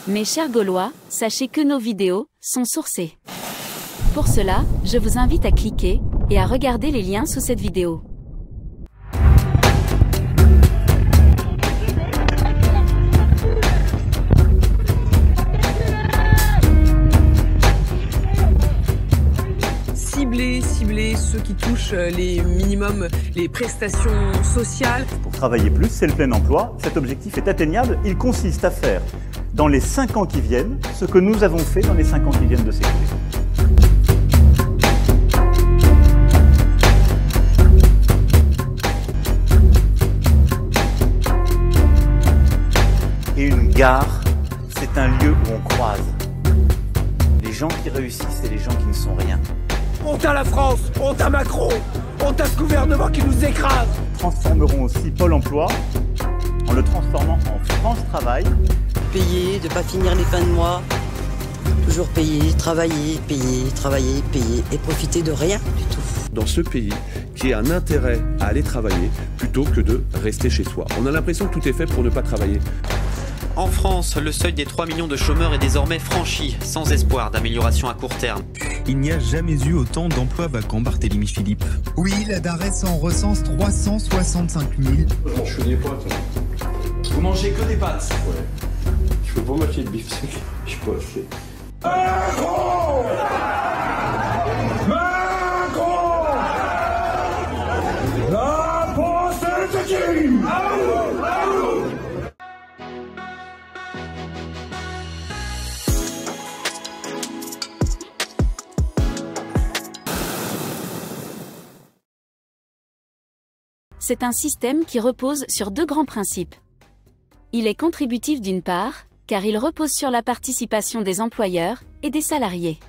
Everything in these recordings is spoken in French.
Mes chers Gaulois, sachez que nos vidéos sont sourcées. Pour cela, je vous invite à cliquer et à regarder les liens sous cette vidéo. Cibler ceux qui touchent les minimums, les prestations sociales. Pour travailler plus, c'est le plein emploi. Cet objectif est atteignable. Il consiste à faire, dans les 5 ans qui viennent, ce que nous avons fait dans les 5 ans qui viennent de s'écouler. Et une gare, c'est un lieu où on croise les gens qui réussissent et les gens qui ne sont rien. Honte à la France, honte à Macron, honte à ce gouvernement qui nous écrase. Nous transformerons aussi Pôle emploi en le transformant en France Travail. Payer, de ne pas finir les fins de mois, toujours payer, travailler, et profiter de rien du tout. Dans ce pays qui a un intérêt à aller travailler plutôt que de rester chez soi. On a l'impression que tout est fait pour ne pas travailler. En France, le seuil des 3 millions de chômeurs est désormais franchi, sans espoir d'amélioration à court terme. Il n'y a jamais eu autant d'emplois vacants, Barthélémy Philippe. Oui, la DARES en recense 365 000. Je mange que des pâtes. Vous mangez que des pâtes? Ouais. Je peux pas m'acheter de beefsteak. Je suis pas assez. Macron! Macron! La France est qui? C'est un système qui repose sur deux grands principes. Il est contributif d'une part, car il repose sur la participation des employeurs et des salariés.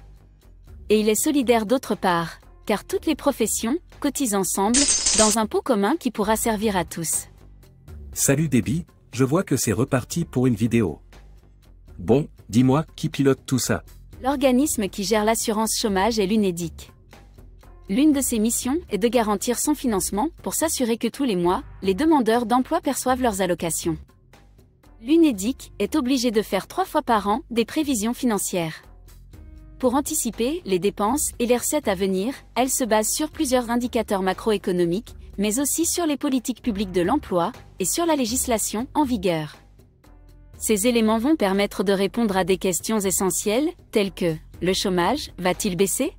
Et il est solidaire d'autre part, car toutes les professions cotisent ensemble, dans un pot commun qui pourra servir à tous. Salut Déby, je vois que c'est reparti pour une vidéo. Bon, dis-moi, qui pilote tout ça? L'organisme qui gère l'assurance chômage est l'UNEDIC. L'une de ses missions est de garantir son financement pour s'assurer que tous les mois, les demandeurs d'emploi perçoivent leurs allocations. L'UNEDIC est obligé de faire 3 fois par an des prévisions financières. Pour anticiper les dépenses et les recettes à venir, elle se base sur plusieurs indicateurs macroéconomiques, mais aussi sur les politiques publiques de l'emploi et sur la législation en vigueur. Ces éléments vont permettre de répondre à des questions essentielles, telles que « le chômage va-t-il baisser ?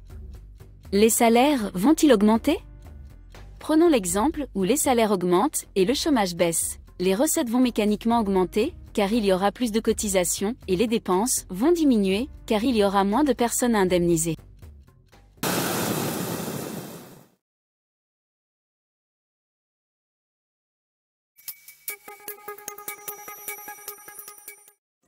Les salaires vont-ils augmenter ? Prenons l'exemple où les salaires augmentent et le chômage baisse. Les recettes vont mécaniquement augmenter, car il y aura plus de cotisations, et les dépenses vont diminuer, car il y aura moins de personnes à indemniser.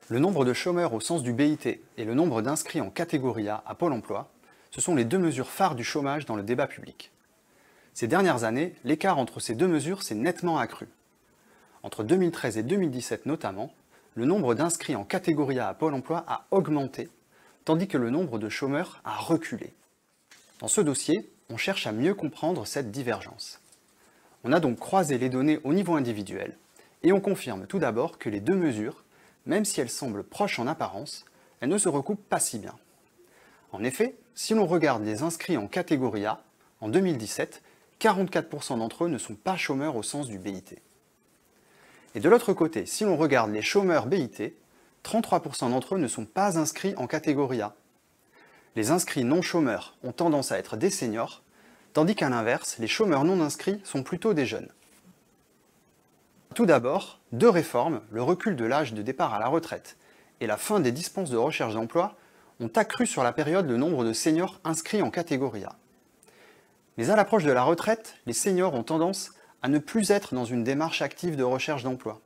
Le nombre de chômeurs au sens du BIT et le nombre d'inscrits en catégorie A à Pôle emploi, ce sont les deux mesures phares du chômage dans le débat public. Ces dernières années, l'écart entre ces deux mesures s'est nettement accru. Entre 2013 et 2017 notamment, le nombre d'inscrits en catégorie A à Pôle emploi a augmenté, tandis que le nombre de chômeurs a reculé. Dans ce dossier, on cherche à mieux comprendre cette divergence. On a donc croisé les données au niveau individuel, et on confirme tout d'abord que les deux mesures, même si elles semblent proches en apparence, elles ne se recoupent pas si bien. En effet, si l'on regarde les inscrits en catégorie A, en 2017, 44% d'entre eux ne sont pas chômeurs au sens du BIT. Et de l'autre côté, si l'on regarde les chômeurs BIT, 33% d'entre eux ne sont pas inscrits en catégorie A. Les inscrits non chômeurs ont tendance à être des seniors, tandis qu'à l'inverse, les chômeurs non inscrits sont plutôt des jeunes. Tout d'abord, deux réformes, le recul de l'âge de départ à la retraite et la fin des dispenses de recherche d'emploi, ont accru sur la période le nombre de seniors inscrits en catégorie A. Mais à l'approche de la retraite, les seniors ont tendance à ne plus être dans une démarche active de recherche d'emploi.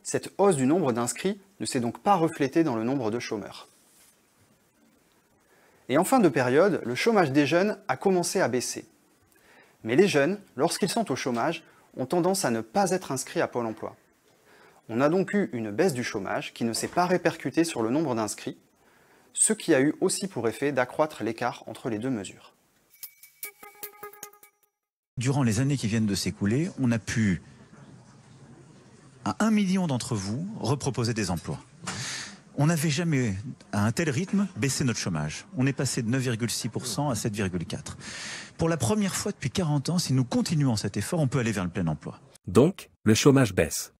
Cette hausse du nombre d'inscrits ne s'est donc pas reflétée dans le nombre de chômeurs. Et en fin de période, le chômage des jeunes a commencé à baisser. Mais les jeunes, lorsqu'ils sont au chômage, ont tendance à ne pas être inscrits à Pôle emploi. On a donc eu une baisse du chômage qui ne s'est pas répercutée sur le nombre d'inscrits, ce qui a eu aussi pour effet d'accroître l'écart entre les deux mesures. Durant les années qui viennent de s'écouler, on a pu, à 1 million d'entre vous, reproposer des emplois. On n'avait jamais, à un tel rythme, baissé notre chômage. On est passé de 9,6% à 7,4%. Pour la première fois depuis 40 ans, si nous continuons cet effort, on peut aller vers le plein emploi. Donc, le chômage baisse.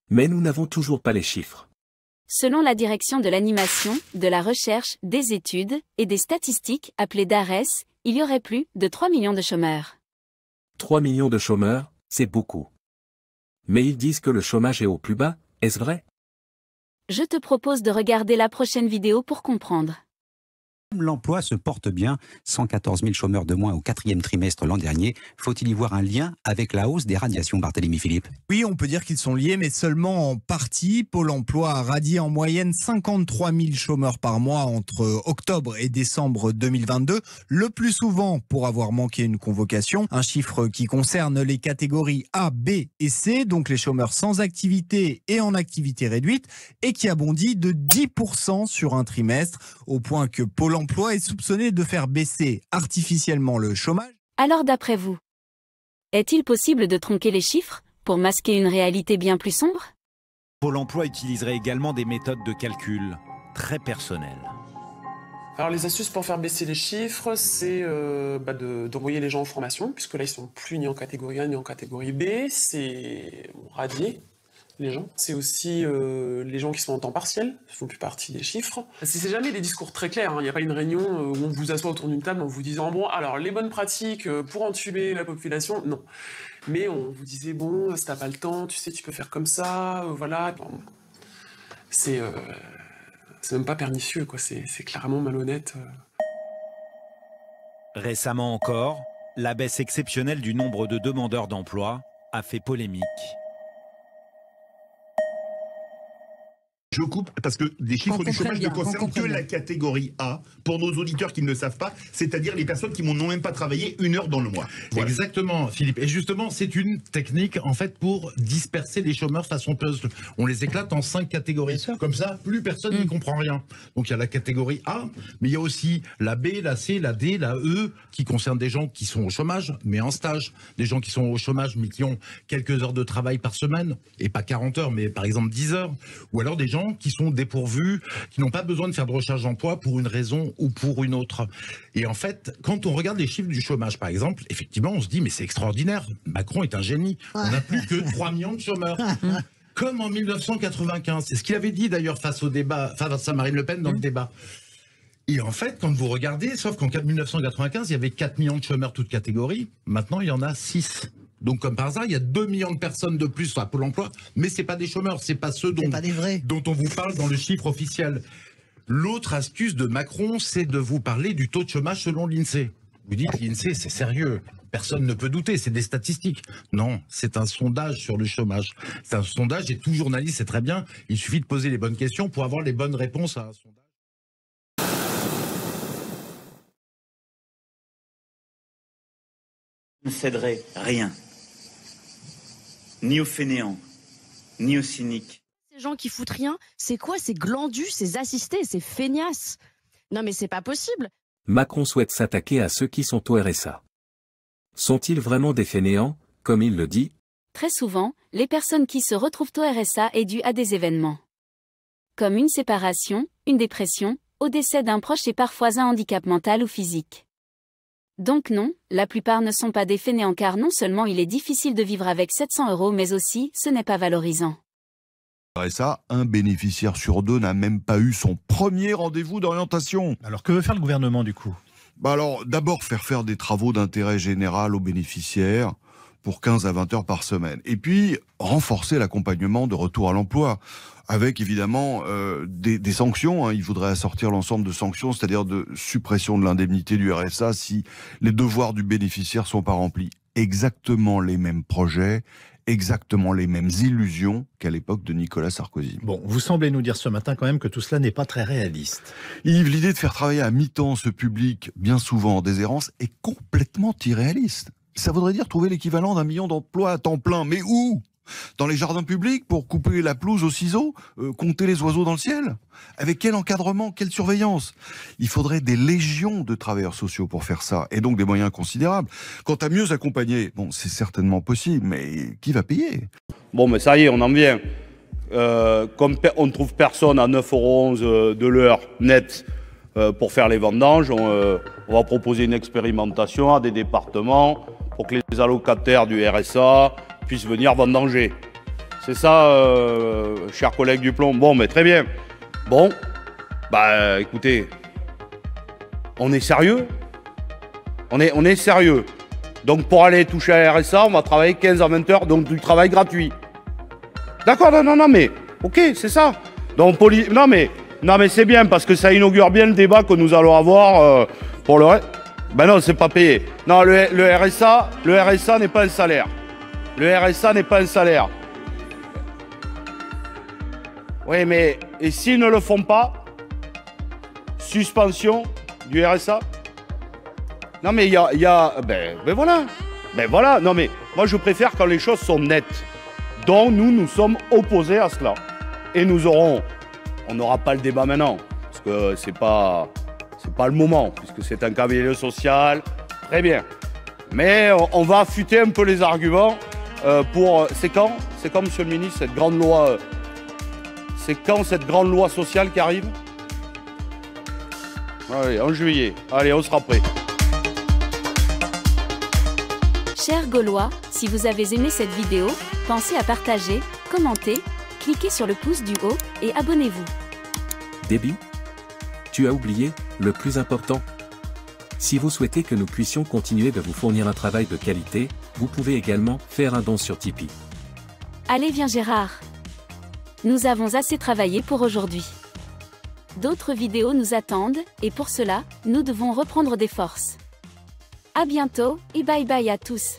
Mais nous n'avons toujours pas les chiffres. Selon la direction de l'animation, de la recherche, des études et des statistiques, appelée DARES, il y aurait plus de 3 millions de chômeurs. 3 millions de chômeurs, c'est beaucoup. Mais ils disent que le chômage est au plus bas, est-ce vrai? Je te propose de regarder la prochaine vidéo pour comprendre. L'emploi se porte bien, 114 000 chômeurs de moins au 4e trimestre l'an dernier. Faut-il y voir un lien avec la hausse des radiations, Barthélémy Philippe? Oui, on peut dire qu'ils sont liés, mais seulement en partie. Pôle emploi a radié en moyenne 53 000 chômeurs par mois entre octobre et décembre 2022, le plus souvent pour avoir manqué une convocation. Un chiffre qui concerne les catégories A, B et C, donc les chômeurs sans activité et en activité réduite, et qui a bondi de 10% sur un trimestre, au point que Pôle emploi est soupçonné de faire baisser artificiellement le chômage. Alors d'après vous, est-il possible de tronquer les chiffres pour masquer une réalité bien plus sombre? Pôle emploi utiliserait également des méthodes de calcul très personnelles. Alors les astuces pour faire baisser les chiffres, c'est d'envoyer les gens en formation, puisque là ils sont plus ni en catégorie A ni en catégorie B, c'est radier les gens. C'est aussi les gens qui sont en temps partiel, ne font plus partie des chiffres. C'est jamais des discours très clairs, il n'y a pas une réunion où on vous assoit autour d'une table en vous disant « Bon, alors les bonnes pratiques pour entuber la population », non. Mais on vous disait « Bon, si t'as pas le temps, tu sais, tu peux faire comme ça, voilà. » C'est même pas pernicieux, quoi. C'est clairement malhonnête. Récemment encore, la baisse exceptionnelle du nombre de demandeurs d'emploi a fait polémique. Je coupe parce que des chiffres du chômage ne concernent que la catégorie A, pour nos auditeurs qui ne le savent pas, c'est-à-dire les personnes qui n'ont même pas travaillé 1 heure dans le mois. Voilà. Exactement, Philippe. Et justement, c'est une technique en fait pour disperser les chômeurs façon puzzle. On les éclate en 5 catégories. Comme ça, plus personne n'y comprend rien. Donc il y a la catégorie A, mais il y a aussi la B, la C, la D, la E, qui concernent des gens qui sont au chômage, mais en stage. Des gens qui sont au chômage, mais qui ont quelques heures de travail par semaine, et pas 40 heures, mais par exemple 10 heures. Ou alors des gens qui sont dépourvus, qui n'ont pas besoin de faire de recherche d'emploi pour une raison ou pour une autre. Et en fait, quand on regarde les chiffres du chômage, par exemple, effectivement, on se dit, mais c'est extraordinaire, Macron est un génie. On n'a plus que 3 millions de chômeurs. Comme en 1995. C'est ce qu'il avait dit d'ailleurs face à Marine Le Pen dans le débat. Et en fait, quand vous regardez, sauf qu'en 1995, il y avait 4 millions de chômeurs toutes catégories. Maintenant, il y en a 6. Donc, comme par hasard, il y a 2 millions de personnes de plus à Pôle emploi, mais ce n'est pas des chômeurs, ce n'est pas ceux dont on vous parle dans le chiffre officiel. L'autre astuce de Macron, c'est de vous parler du taux de chômage selon l'INSEE. Vous dites l'INSEE, c'est sérieux, personne ne peut douter, c'est des statistiques. Non, c'est un sondage sur le chômage. C'est un sondage et tout journaliste sait très bien, il suffit de poser les bonnes questions pour avoir les bonnes réponses à un sondage. Ne céderai rien. Ni aux fainéants, ni aux cyniques. Ces gens qui foutent rien, c'est quoi ces glandus, ces assistés, ces feignasses? Non mais c'est pas possible. Macron souhaite s'attaquer à ceux qui sont au RSA. Sont-ils vraiment des fainéants, comme il le dit? Très souvent, les personnes qui se retrouvent au RSA est due à des événements. Comme une séparation, une dépression, au décès d'un proche et parfois un handicap mental ou physique. Donc non, la plupart ne sont pas des fainéants car non seulement il est difficile de vivre avec 700 € mais aussi, ce n'est pas valorisant. RSA, un bénéficiaire sur 2 n'a même pas eu son premier rendez-vous d'orientation. Alors que veut faire le gouvernement du coup? Alors, d'abord faire des travaux d'intérêt général aux bénéficiaires pour 15 à 20 heures par semaine. Et puis, renforcer l'accompagnement de retour à l'emploi. Avec évidemment des sanctions, il voudrait assortir l'ensemble de sanctions, c'est-à-dire de suppression de l'indemnité du RSA si les devoirs du bénéficiaire sont pas remplis. Exactement les mêmes projets, exactement les mêmes illusions qu'à l'époque de Nicolas Sarkozy. Bon, vous semblez nous dire ce matin quand même que tout cela n'est pas très réaliste. Yves, l'idée de faire travailler à mi-temps ce public, bien souvent en déshérence, est complètement irréaliste. Ça voudrait dire trouver l'équivalent d'1 million d'emplois à temps plein. Mais où ? Dans les jardins publics pour couper la pelouse au ciseau, compter les oiseaux dans le ciel? Avec quel encadrement, quelle surveillance? Il faudrait des légions de travailleurs sociaux pour faire ça, et donc des moyens considérables. Quant à mieux accompagner, bon, c'est certainement possible, mais qui va payer? Bon, mais ça y est, on en vient. comme on ne trouve personne à 9,11 € de l'heure net pour faire les vendanges, on va proposer une expérimentation à des départements pour que les allocataires du RSA puissent venir vendanger. C'est ça, chers collègues du plomb. Bon, mais très bien. Bon, bah écoutez, on est sérieux. On est sérieux. Donc pour aller toucher à RSA, on va travailler 15 à 20 heures, donc du travail gratuit. D'accord, non, mais ok, c'est ça. Donc non mais c'est bien parce que ça inaugure bien le débat que nous allons avoir pour le reste. Ben non, c'est pas payé. Non, le RSA n'est pas un salaire. Le RSA n'est pas un salaire. Oui, mais et s'ils ne le font pas, suspension du RSA. Non, mais il y a ben voilà. Non, mais moi je préfère quand les choses sont nettes. Donc nous sommes opposés à cela. Et on n'aura pas le débat maintenant, parce que c'est pas le moment, puisque c'est un cavalier social. Très bien. Mais on va affûter un peu les arguments pour. C'est quand, monsieur le ministre, cette grande loi? C'est quand cette grande loi sociale qui arrive? Allez, en juillet. Allez, on sera prêt. Chers Gaulois, si vous avez aimé cette vidéo, pensez à partager, commenter, cliquez sur le pouce du haut et abonnez-vous. Débit? Tu as oublié le plus important? Si vous souhaitez que nous puissions continuer de vous fournir un travail de qualité, vous pouvez également faire un don sur Tipeee. Allez, viens Gérard. Nous avons assez travaillé pour aujourd'hui. D'autres vidéos nous attendent, et pour cela, nous devons reprendre des forces. À bientôt, et bye bye à tous.